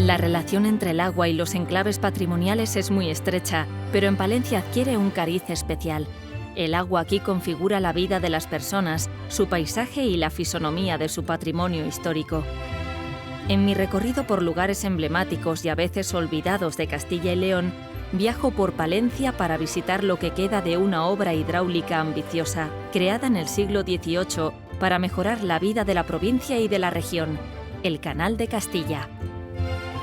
La relación entre el agua y los enclaves patrimoniales es muy estrecha, pero en Palencia adquiere un cariz especial. El agua aquí configura la vida de las personas, su paisaje y la fisonomía de su patrimonio histórico. En mi recorrido por lugares emblemáticos y a veces olvidados de Castilla y León, viajo por Palencia para visitar lo que queda de una obra hidráulica ambiciosa, creada en el siglo XVIII para mejorar la vida de la provincia y de la región, el Canal de Castilla.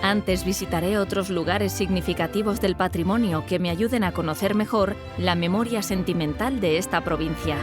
Antes visitaré otros lugares significativos del patrimonio que me ayuden a conocer mejor la memoria sentimental de esta provincia.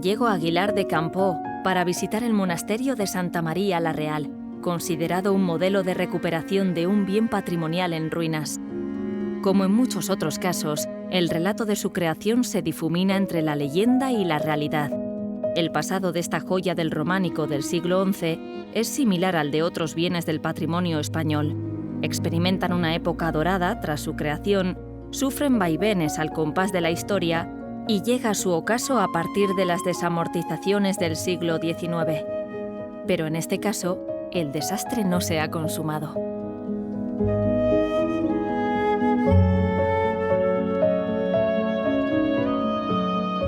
Llego a Aguilar de Campoo para visitar el monasterio de Santa María la Real, considerado un modelo de recuperación de un bien patrimonial en ruinas. Como en muchos otros casos, el relato de su creación se difumina entre la leyenda y la realidad. El pasado de esta joya del románico del siglo XI es similar al de otros bienes del patrimonio español. Experimentan una época dorada tras su creación, sufren vaivenes al compás de la historia y llega su ocaso a partir de las desamortizaciones del siglo XIX. Pero en este caso, el desastre no se ha consumado.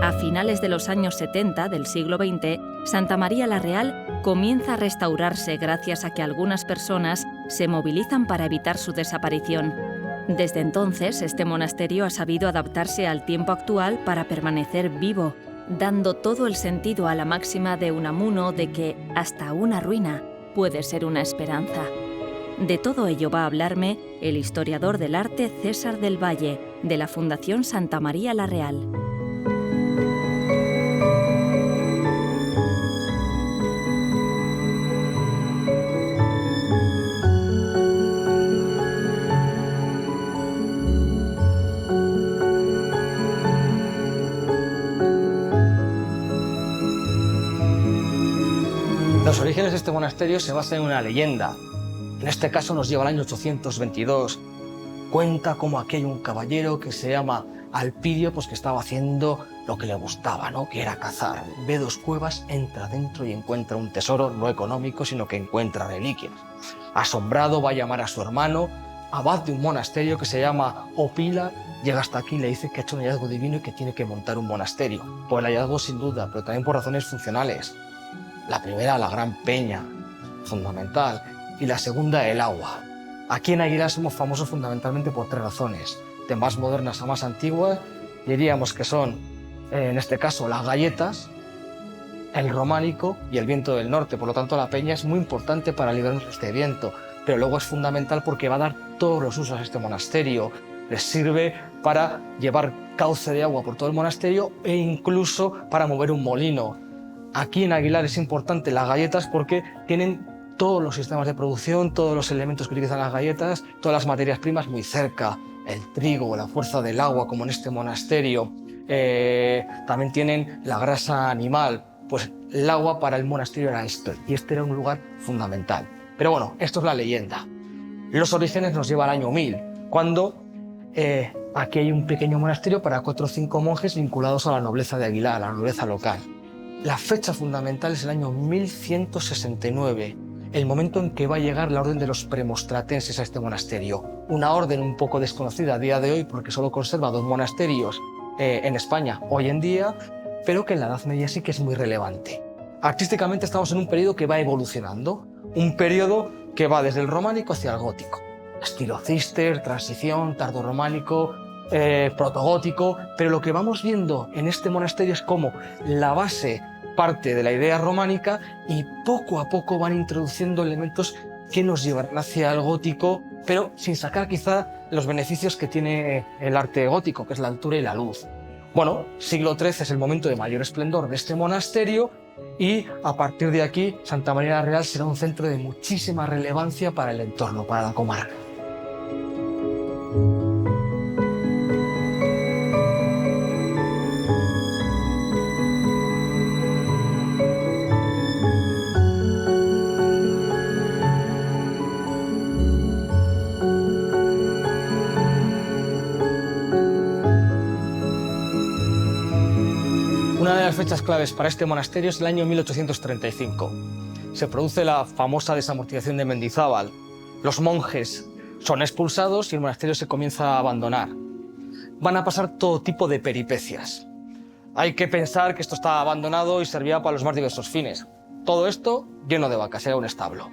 A finales de los años 70 del siglo XX, Santa María la Real comienza a restaurarse gracias a que algunas personas se movilizan para evitar su desaparición. Desde entonces, este monasterio ha sabido adaptarse al tiempo actual para permanecer vivo, dando todo el sentido a la máxima de Unamuno de que hasta una ruina puede ser una esperanza. De todo ello va a hablarme el historiador del arte César del Valle, de la Fundación Santa María la Real. Los orígenes de este monasterio se basan en una leyenda. En este caso nos lleva al año 822. Cuenta cómo aquí hay un caballero que se llama Alpidio, pues que estaba haciendo lo que le gustaba, ¿no? Que era cazar. Ve dos cuevas, entra dentro y encuentra un tesoro no económico, sino que encuentra reliquias. Asombrado va a llamar a su hermano, abad de un monasterio que se llama Opila. Llega hasta aquí y le dice que ha hecho un hallazgo divino y que tiene que montar un monasterio. Por el hallazgo sin duda, pero también por razones funcionales. La primera, la gran peña, fundamental, y la segunda, el agua. Aquí en Aguilar somos famosos fundamentalmente por tres razones. De más modernas a más antiguas, diríamos que son, en este caso, las galletas, el románico y el viento del norte. Por lo tanto, la peña es muy importante para librarnos de este viento, pero luego es fundamental porque va a dar todos los usos a este monasterio. Les sirve para llevar cauce de agua por todo el monasterio e incluso para mover un molino. Aquí en Aguilar es importante las galletas porque tienen todos los sistemas de producción, todos los elementos que utilizan las galletas, todas las materias primas muy cerca. El trigo, la fuerza del agua, como en este monasterio. También tienen la grasa animal. Pues el agua para el monasterio era esto, y este era un lugar fundamental. Pero bueno, esto es la leyenda. Los orígenes nos lleva al año 1000, cuando aquí hay un pequeño monasterio para 4 o 5 monjes vinculados a la nobleza de Aguilar, a la nobleza local. La fecha fundamental es el año 1169, el momento en que va a llegar la orden de los premostratenses a este monasterio. Una orden un poco desconocida a día de hoy porque solo conserva 2 monasterios en España hoy en día, pero que en la Edad Media sí que es muy relevante. Artísticamente estamos en un periodo que va evolucionando, un periodo que va desde el románico hacia el gótico. Estilo cister, transición, tardorrománico, protogótico, pero lo que vamos viendo en este monasterio es cómo la base parte de la idea románica y poco a poco van introduciendo elementos que nos llevarán hacia el gótico pero sin sacar quizá los beneficios que tiene el arte gótico, que es la altura y la luz. Bueno, siglo XIII es el momento de mayor esplendor de este monasterio y a partir de aquí Santa María la Real será un centro de muchísima relevancia para el entorno, para la comarca. Una de las fechas claves para este monasterio es el año 1835. Se produce la famosa desamortización de Mendizábal. Los monjes son expulsados y el monasterio se comienza a abandonar. Van a pasar todo tipo de peripecias. Hay que pensar que esto estaba abandonado y servía para los más diversos fines. Todo esto lleno de vacas, era un establo.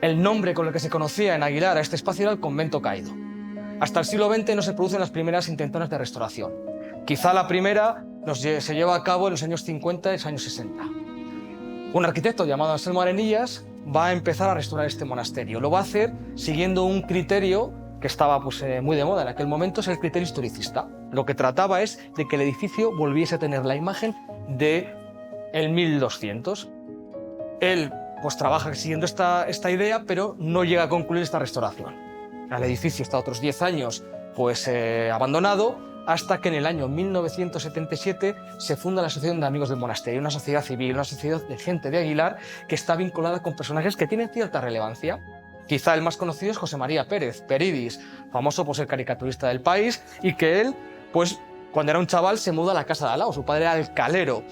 El nombre con el que se conocía en Aguilar a este espacio era el Convento Caído. Hasta el siglo XX no se producen las primeras intentonas de restauración. Quizá la primera se lleva a cabo en los años 50 y los años 60. Un arquitecto llamado Anselmo Arenillas va a empezar a restaurar este monasterio. Lo va a hacer siguiendo un criterio que estaba muy de moda en aquel momento, es el criterio historicista. Lo que trataba es de que el edificio volviese a tener la imagen de el 1200. Él trabaja siguiendo esta idea, pero no llega a concluir esta restauración. El edificio está otros 10 años abandonado, hasta que en el año 1977 se funda la Asociación de Amigos del Monasterio, una sociedad civil, una sociedad de gente de Aguilar que está vinculada con personajes que tienen cierta relevancia. Quizá el más conocido es José María Pérez, Peridis, famoso por ser caricaturista del País, y que él, cuando era un chaval, se muda a la casa de al lado. Su padre era alcalero.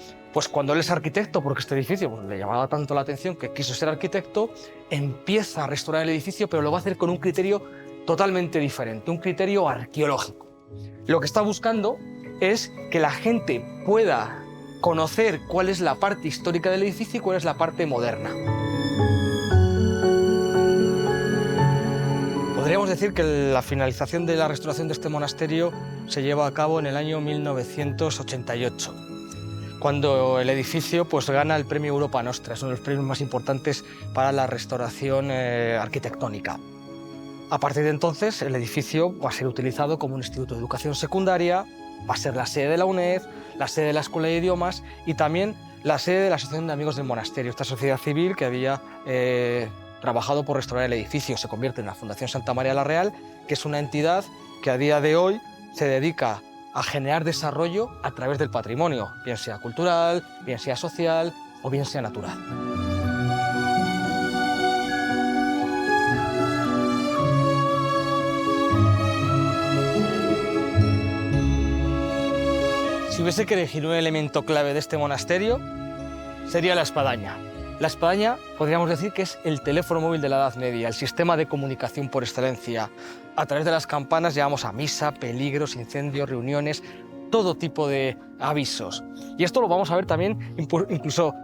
Cuando él es arquitecto, porque este edificio le llamaba tanto la atención que quiso ser arquitecto, empieza a restaurar el edificio, pero lo va a hacer con un criterio totalmente diferente, un criterio arqueológico. Lo que está buscando es que la gente pueda conocer cuál es la parte histórica del edificio y cuál es la parte moderna. Podríamos decir que la finalización de la restauración de este monasterio se lleva a cabo en el año 1988, cuando el edificio gana el premio Europa Nostra, es uno de los premios más importantes para la restauración arquitectónica. A partir de entonces, el edificio va a ser utilizado como un instituto de educación secundaria, va a ser la sede de la UNED, la sede de la Escuela de Idiomas y también la sede de la Asociación de Amigos del Monasterio. Esta sociedad civil que había trabajado por restaurar el edificio se convierte en la Fundación Santa María la Real, que es una entidad que a día de hoy se dedica a generar desarrollo a través del patrimonio, bien sea cultural, bien sea social o bien sea natural. Si hubiese que elegir un elemento clave de este monasterio, sería la espadaña. La espadaña podríamos decir que es el teléfono móvil de la Edad Media, el sistema de comunicación por excelencia. A través de las campanas llevamos a misa, peligros, incendios, reuniones, todo tipo de avisos. Y esto lo vamos a ver también incluso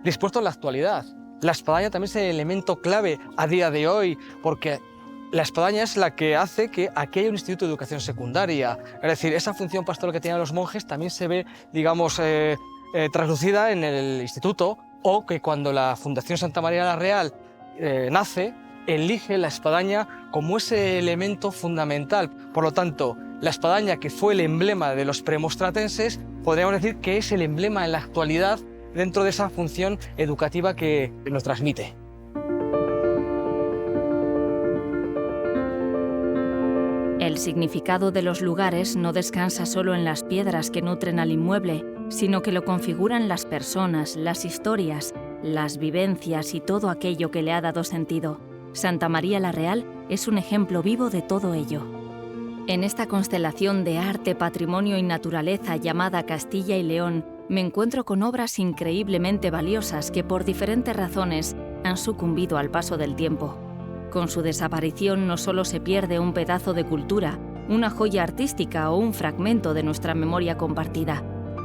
dispuesto en la actualidad. La espadaña también es el elemento clave a día de hoy, porque la espadaña es la que hace que aquí haya un instituto de educación secundaria. Es decir, esa función pastoral que tenían los monjes también se ve, traslucida en el instituto, o que cuando la Fundación Santa María la Real nace, elige la espadaña como ese elemento fundamental. Por lo tanto, la espadaña, que fue el emblema de los premostratenses, podríamos decir que es el emblema en la actualidad dentro de esa función educativa que nos transmite. El significado de los lugares no descansa solo en las piedras que nutren al inmueble, sino que lo configuran las personas, las historias, las vivencias y todo aquello que le ha dado sentido. Santa María la Real es un ejemplo vivo de todo ello. En esta constelación de arte, patrimonio y naturaleza llamada Castilla y León, me encuentro con obras increíblemente valiosas que por diferentes razones han sucumbido al paso del tiempo. Con su desaparición no solo se pierde un pedazo de cultura, una joya artística o un fragmento de nuestra memoria compartida,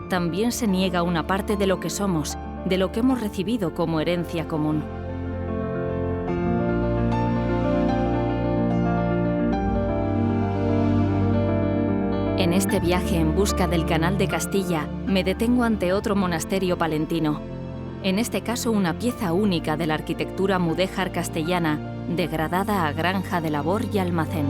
también se niega una parte de lo que somos, de lo que hemos recibido como herencia común. En este viaje en busca del Canal de Castilla, me detengo ante otro monasterio palentino. En este caso, una pieza única de la arquitectura mudéjar castellana degradada a granja de labor y almacén.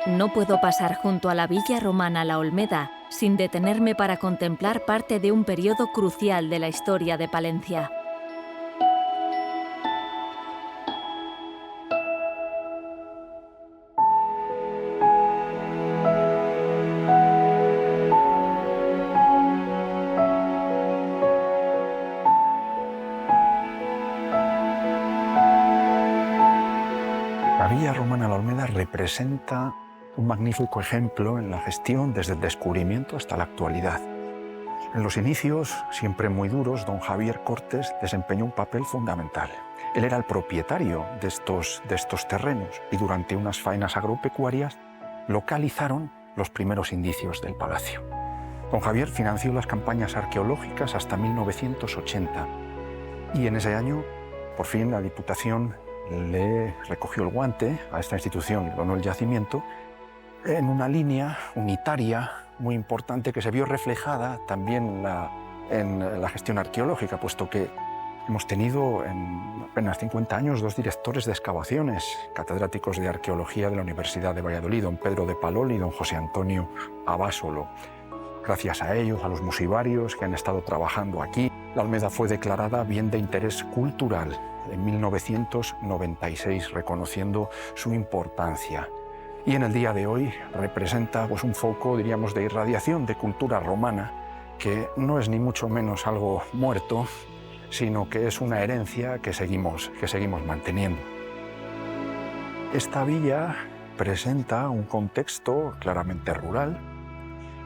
No puedo pasar junto a la villa romana La Olmeda sin detenerme para contemplar parte de un periodo crucial de la historia de Palencia. La Villa Romana La Olmeda representa un magnífico ejemplo en la gestión desde el descubrimiento hasta la actualidad. En los inicios, siempre muy duros, don Javier Cortes desempeñó un papel fundamental. Él era el propietario de estos terrenos y durante unas faenas agropecuarias localizaron los primeros indicios del palacio. Don Javier financió las campañas arqueológicas hasta 1980 y en ese año, por fin, la Diputación le recogió el guante a esta institución, le donó el yacimiento, en una línea unitaria muy importante que se vio reflejada también en la gestión arqueológica, puesto que hemos tenido en apenas 50 años 2 directores de excavaciones, catedráticos de arqueología de la Universidad de Valladolid, don Pedro de Palol y don José Antonio Abásolo. Gracias a ellos, a los musivarios que han estado trabajando aquí, la Olmeda fue declarada bien de interés cultural en 1996, reconociendo su importancia. Y en el día de hoy representa un foco, diríamos, de irradiación de cultura romana, que no es ni mucho menos algo muerto, sino que es una herencia que seguimos manteniendo. Esta villa presenta un contexto claramente rural,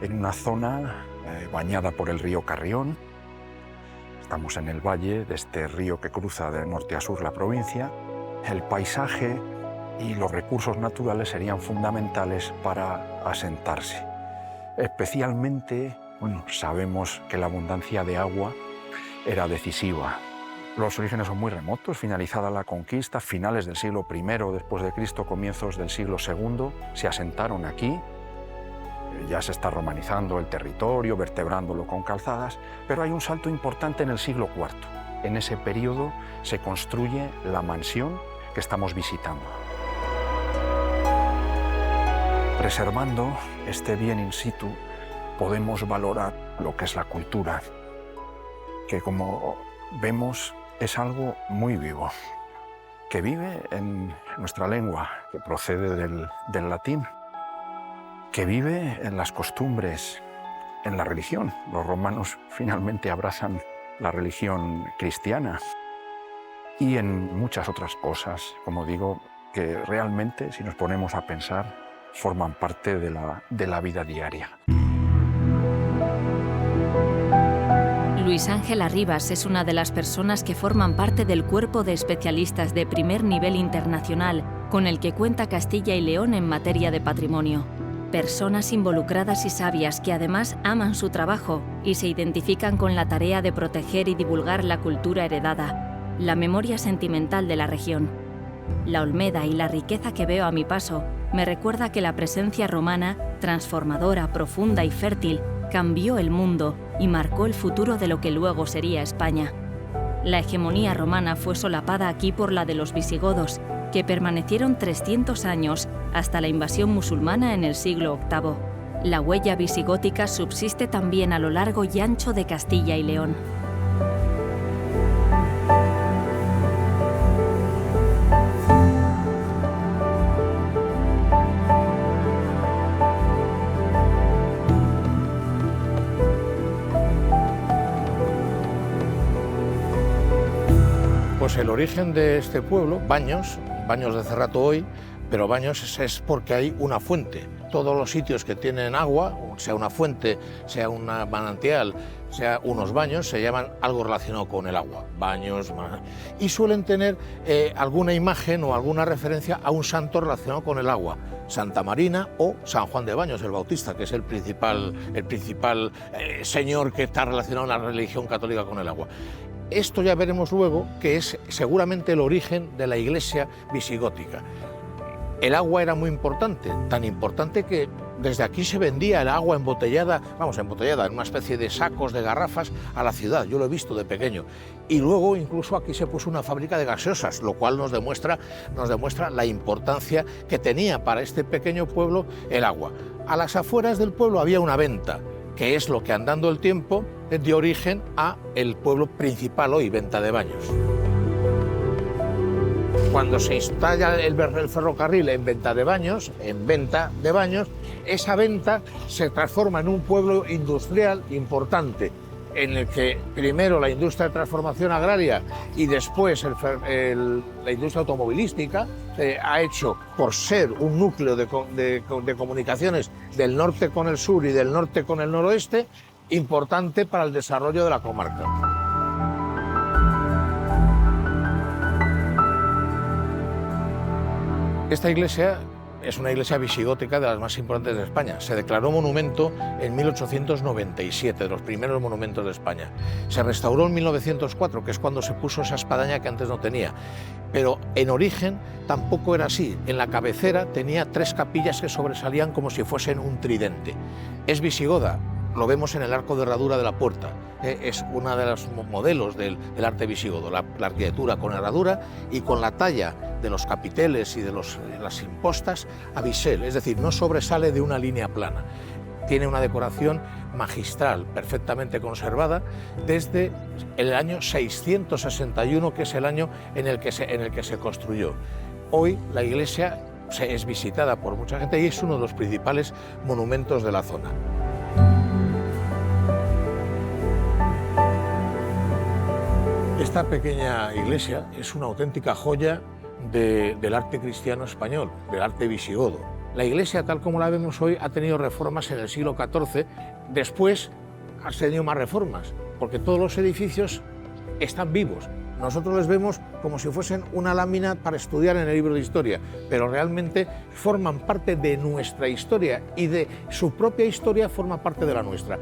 en una zona bañada por el río Carrión. Estamos en el valle de este río que cruza de norte a sur la provincia. El paisaje y los recursos naturales serían fundamentales para asentarse. Especialmente, sabemos que la abundancia de agua era decisiva. Los orígenes son muy remotos, finalizada la conquista, finales del siglo I después de Cristo, comienzos del siglo II, se asentaron aquí. Ya se está romanizando el territorio, vertebrándolo con calzadas, pero hay un salto importante en el siglo IV. En ese periodo se construye la mansión que estamos visitando. Preservando este bien in situ, podemos valorar lo que es la cultura, que como vemos es algo muy vivo, que vive en nuestra lengua, que procede del latín, que vive en las costumbres, en la religión. Los romanos finalmente abrazan la religión cristiana y en muchas otras cosas, como digo, que realmente, si nos ponemos a pensar, forman parte de la vida diaria. Luis Ángel Arribas es una de las personas que forman parte del cuerpo de especialistas de primer nivel internacional con el que cuenta Castilla y León en materia de patrimonio. Personas involucradas y sabias que además aman su trabajo y se identifican con la tarea de proteger y divulgar la cultura heredada, la memoria sentimental de la región. La Olmeda y la riqueza que veo a mi paso me recuerda que la presencia romana, transformadora, profunda y fértil, cambió el mundo y marcó el futuro de lo que luego sería España. La hegemonía romana fue solapada aquí por la de los visigodos, que permanecieron 300 años hasta la invasión musulmana en el siglo VIII. La huella visigótica subsiste también a lo largo y ancho de Castilla y León. Pues el origen de este pueblo, Baños de Cerrato hoy, pero Baños es porque hay una fuente. Todos los sitios que tienen agua, sea una fuente, sea un manantial, sea unos baños, se llaman algo relacionado con el agua, baños, y suelen tener alguna imagen o alguna referencia a un santo relacionado con el agua, Santa Marina o San Juan de Baños, el Bautista, que es el principal señor que está relacionado en la religión católica con el agua. Esto ya veremos luego que es seguramente el origen de la iglesia visigótica. El agua era muy importante, tan importante que desde aquí se vendía el agua embotellada, en una especie de sacos, de garrafas, a la ciudad. Yo lo he visto de pequeño. Y luego incluso aquí se puso una fábrica de gaseosas, lo cual nos demuestra la importancia que tenía para este pequeño pueblo el agua. A las afueras del pueblo había una venta, que es lo que andando el tiempo dio origen a el pueblo principal hoy, Venta de Baños. Cuando se instala el ferrocarril en Venta de Baños, esa venta se transforma en un pueblo industrial importante, en el que primero la industria de transformación agraria y después la industria automovilística ha hecho, por ser un núcleo de comunicaciones del norte con el sur y del norte con el noroeste, importante para el desarrollo de la comarca. Esta iglesia es una iglesia visigótica de las más importantes de España. Se declaró monumento en 1897, de los primeros monumentos de España. Se restauró en 1904, que es cuando se puso esa espadaña que antes no tenía. Pero en origen tampoco era así. En la cabecera tenía 3 capillas que sobresalían como si fuesen un tridente. Es visigoda. Lo vemos en el arco de herradura de la puerta. Es uno de los modelos del arte visigodo, la arquitectura con herradura y con la talla de los capiteles y de las impostas a bisel, es decir, no sobresale de una línea plana. Tiene una decoración magistral, perfectamente conservada, desde el año 661, que es el año en el que se construyó. Hoy la iglesia es visitada por mucha gente y es uno de los principales monumentos de la zona. Esta pequeña iglesia es una auténtica joya del arte cristiano español, del arte visigodo. La iglesia, tal como la vemos hoy, ha tenido reformas en el siglo XIV. Después ha tenido más reformas, porque todos los edificios están vivos. Nosotros les vemos como si fuesen una lámina para estudiar en el libro de historia, pero realmente forman parte de nuestra historia y de su propia historia forma parte de la nuestra.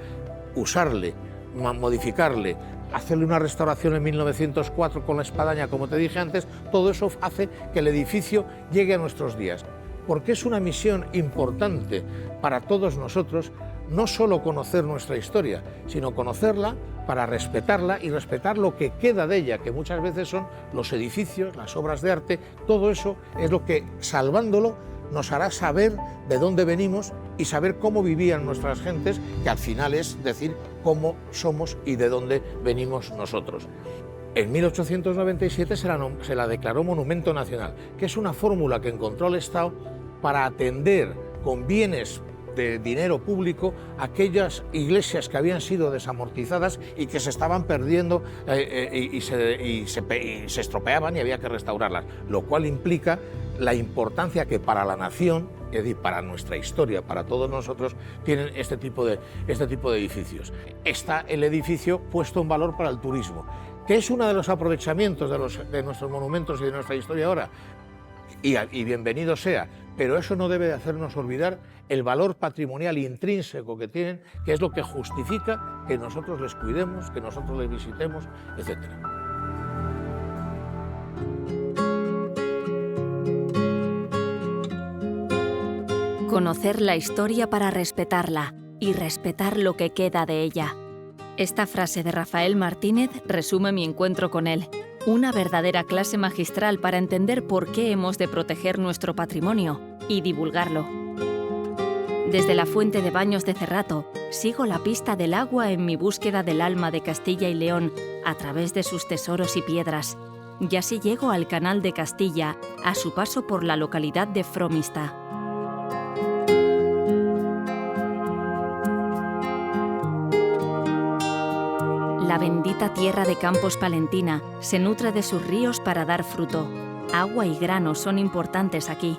Usarle, modificarle, hacerle una restauración en 1904 con la espadaña, como te dije antes, todo eso hace que el edificio llegue a nuestros días. Porque es una misión importante para todos nosotros, no solo conocer nuestra historia, sino conocerla para respetarla y respetar lo que queda de ella, que muchas veces son los edificios, las obras de arte. Todo eso es lo que, salvándolo, nos hará saber de dónde venimos y saber cómo vivían nuestras gentes, que al final es decir cómo somos y de dónde venimos nosotros. En 1897 se la declaró Monumento Nacional, que es una fórmula que encontró el Estado para atender con bienes de dinero público aquellas iglesias que habían sido desamortizadas y que se estaban perdiendo y se estropeaban y había que restaurarlas, lo cual implica la importancia que para la nación, es decir, para nuestra historia, para todos nosotros, tienen este tipo de edificios. Está el edificio puesto en valor para el turismo, que es uno de los aprovechamientos de nuestros monumentos y de nuestra historia ahora, y bienvenido sea, pero eso no debe de hacernos olvidar el valor patrimonial intrínseco que tienen, que es lo que justifica que nosotros les cuidemos, que nosotros les visitemos, etc. Conocer la historia para respetarla y respetar lo que queda de ella. Esta frase de Rafael Martínez resume mi encuentro con él. Una verdadera clase magistral para entender por qué hemos de proteger nuestro patrimonio y divulgarlo. Desde la fuente de Baños de Cerrato, sigo la pista del agua en mi búsqueda del alma de Castilla y León a través de sus tesoros y piedras. Y así llego al Canal de Castilla a su paso por la localidad de Fromista. La bendita tierra de Campos Palentina se nutre de sus ríos para dar fruto. Agua y grano son importantes aquí.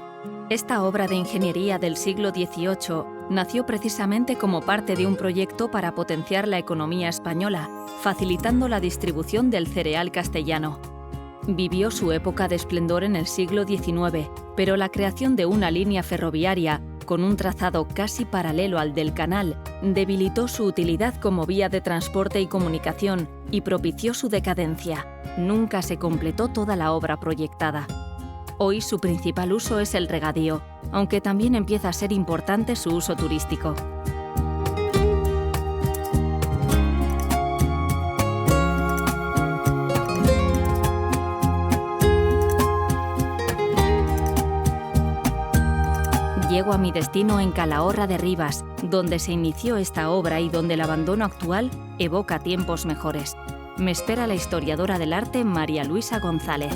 Esta obra de ingeniería del siglo XVIII nació precisamente como parte de un proyecto para potenciar la economía española, facilitando la distribución del cereal castellano. Vivió su época de esplendor en el siglo XIX, pero la creación de una línea ferroviaria, con un trazado casi paralelo al del canal, debilitó su utilidad como vía de transporte y comunicación y propició su decadencia. Nunca se completó toda la obra proyectada. Hoy su principal uso es el regadío, aunque también empieza a ser importante su uso turístico. Llego a mi destino en Calahorra de Rivas, donde se inició esta obra y donde el abandono actual evoca tiempos mejores. Me espera la historiadora del arte María Luisa González.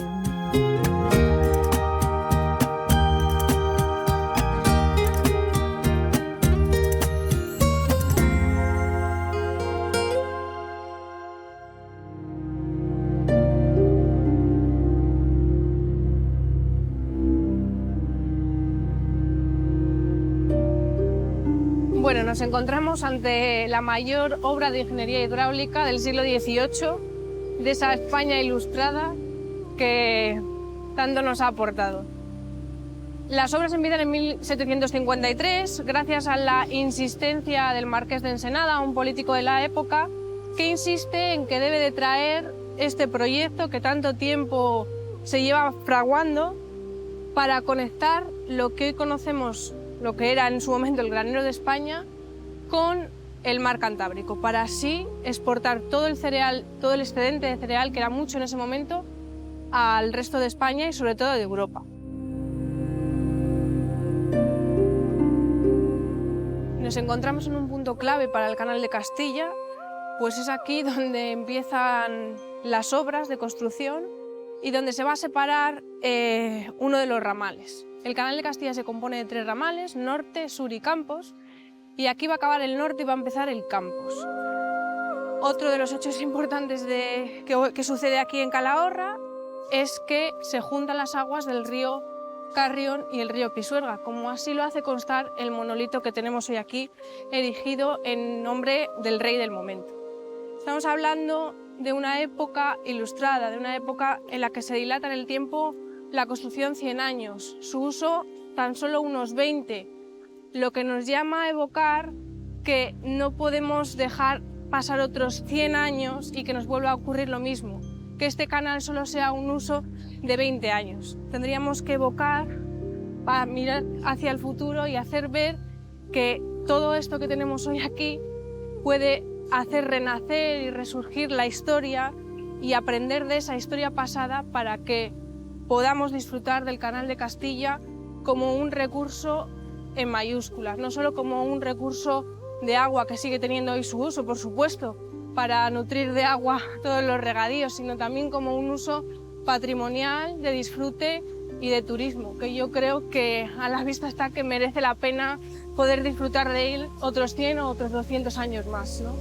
Bueno, nos encontramos ante la mayor obra de ingeniería hidráulica del siglo XVIII, de esa España ilustrada que tanto nos ha aportado. Las obras empiezan en 1753, gracias a la insistencia del marqués de Ensenada, un político de la época, que insiste en que debe de traer este proyecto que tanto tiempo se lleva fraguando para conectar lo que hoy conocemos, lo que era en su momento el granero de España, con el mar Cantábrico, para así exportar todo el cereal, todo el excedente de cereal, que era mucho en ese momento, al resto de España y sobre todo de Europa. Nos encontramos en un punto clave para el Canal de Castilla, pues es aquí donde empiezan las obras de construcción y donde se va a separar uno de los ramales. El Canal de Castilla se compone de 3 ramales, norte, sur y campos, y aquí va a acabar el norte y va a empezar el campos. Otro de los hechos importantes que sucede aquí en Calahorra es que se juntan las aguas del río Carrión y el río Pisuerga, como así lo hace constar el monolito que tenemos hoy aquí, erigido en nombre del rey del momento. Estamos hablando de una época ilustrada, de una época en la que se dilata en el tiempo la construcción 100 años, su uso tan solo unos 20, lo que nos llama a evocar que no podemos dejar pasar otros 100 años y que nos vuelva a ocurrir lo mismo, que este canal solo sea un uso de 20 años. Tendríamos que evocar para mirar hacia el futuro y hacer ver que todo esto que tenemos hoy aquí puede hacer renacer y resurgir la historia y aprender de esa historia pasada para que podamos disfrutar del Canal de Castilla como un recurso en mayúsculas, no solo como un recurso de agua que sigue teniendo hoy su uso, por supuesto, para nutrir de agua todos los regadíos, sino también como un uso patrimonial, de disfrute y de turismo, que yo creo que a la vista está que merece la pena poder disfrutar de él otros 100 o otros 200 años más, ¿no?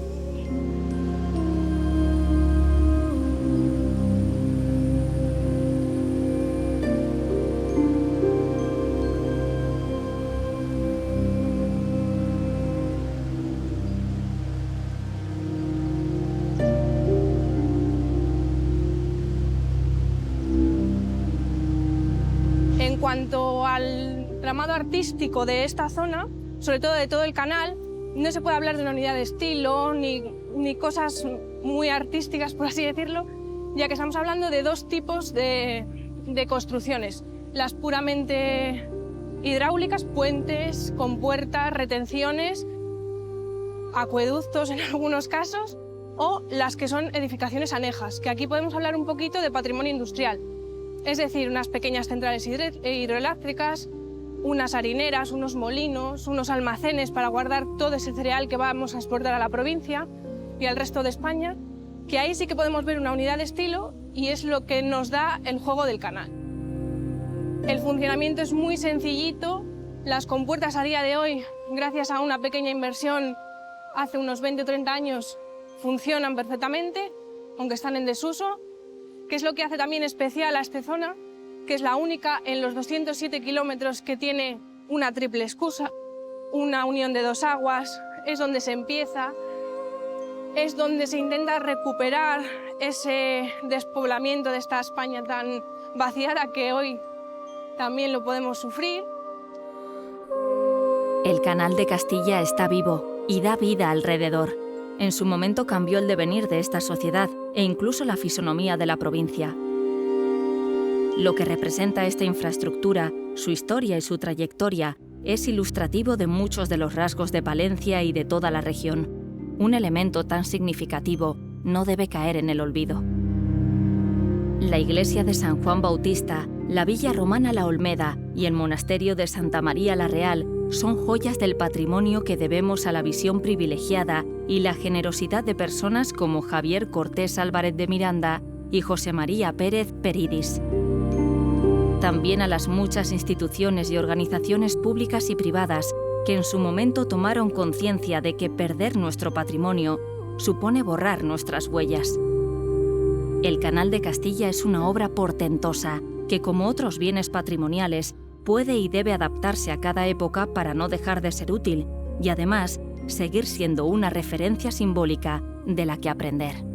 En cuanto al tramado artístico de esta zona, sobre todo de todo el canal, no se puede hablar de una unidad de estilo ni cosas muy artísticas, por así decirlo, ya que estamos hablando de 2 tipos de construcciones. Las puramente hidráulicas, puentes, compuertas, retenciones, acueductos en algunos casos, o las que son edificaciones anejas, que aquí podemos hablar un poquito de patrimonio industrial. Es decir, unas pequeñas centrales hidroeléctricas, unas harineras, unos molinos, unos almacenes para guardar todo ese cereal que vamos a exportar a la provincia y al resto de España, que ahí sí que podemos ver una unidad de estilo y es lo que nos da el juego del canal. El funcionamiento es muy sencillito, las compuertas a día de hoy, gracias a una pequeña inversión hace unos 20 o 30 años, funcionan perfectamente, aunque están en desuso. ¿Qué es lo que hace también especial a esta zona? que es la única en los 207 kilómetros que tiene una triple escusa, una unión de dos aguas, es donde se empieza, es donde se intenta recuperar ese despoblamiento de esta España tan vaciada que hoy también lo podemos sufrir. El Canal de Castilla está vivo y da vida alrededor. En su momento cambió el devenir de esta sociedad e incluso la fisonomía de la provincia. Lo que representa esta infraestructura, su historia y su trayectoria, es ilustrativo de muchos de los rasgos de Palencia y de toda la región. Un elemento tan significativo no debe caer en el olvido. La iglesia de San Juan Bautista, la villa romana La Olmeda y el monasterio de Santa María la Real son joyas del patrimonio que debemos a la visión privilegiada y la generosidad de personas como Javier Cortés Álvarez de Miranda y José María Pérez Peridis. También a las muchas instituciones y organizaciones públicas y privadas que en su momento tomaron conciencia de que perder nuestro patrimonio supone borrar nuestras huellas. El Canal de Castilla es una obra portentosa que, como otros bienes patrimoniales, puede y debe adaptarse a cada época para no dejar de ser útil y, además, seguir siendo una referencia simbólica de la que aprender.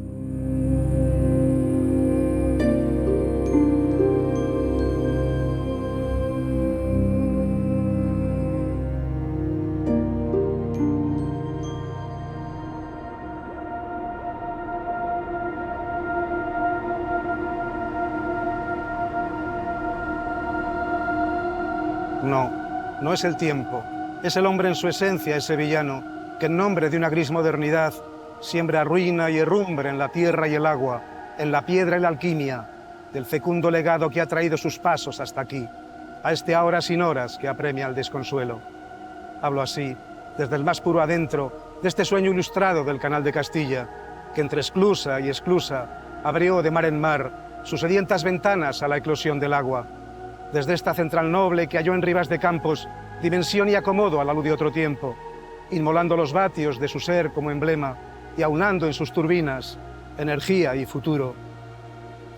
No, no es el tiempo. Es el hombre en su esencia, ese villano, que en nombre de una gris modernidad siembra ruina y herrumbre en la tierra y el agua, en la piedra y la alquimia, del fecundo legado que ha traído sus pasos hasta aquí, a este ahora sin horas que apremia al desconsuelo. Hablo así, desde el más puro adentro, de este sueño ilustrado del Canal de Castilla, que entre esclusa y esclusa abrió de mar en mar sus sedientas ventanas a la eclosión del agua. Desde esta central noble que halló en Ribas de Campos dimensión y acomodo a la luz de otro tiempo, inmolando los vatios de su ser como emblema y aunando en sus turbinas energía y futuro.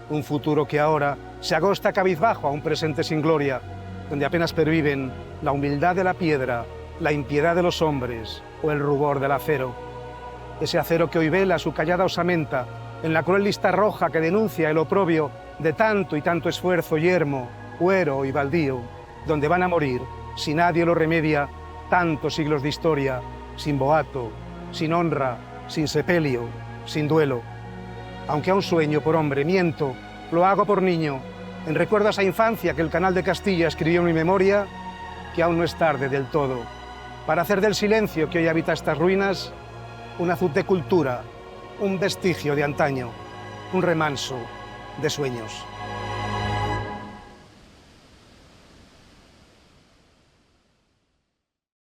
Un futuro que ahora se agosta cabizbajo a un presente sin gloria, donde apenas perviven la humildad de la piedra, la impiedad de los hombres o el rubor del acero. Ese acero que hoy vela su callada osamenta en la cruel lista roja que denuncia el oprobio de tanto y tanto esfuerzo yermo, huero y baldío, donde van a morir, si nadie lo remedia, tantos siglos de historia, sin boato, sin honra, sin sepelio, sin duelo. Aunque aún sueño por hombre, miento, lo hago por niño, en recuerdo a esa infancia que el Canal de Castilla escribió en mi memoria, que aún no es tarde del todo, para hacer del silencio que hoy habita estas ruinas un azul de cultura, un vestigio de antaño, un remanso de sueños.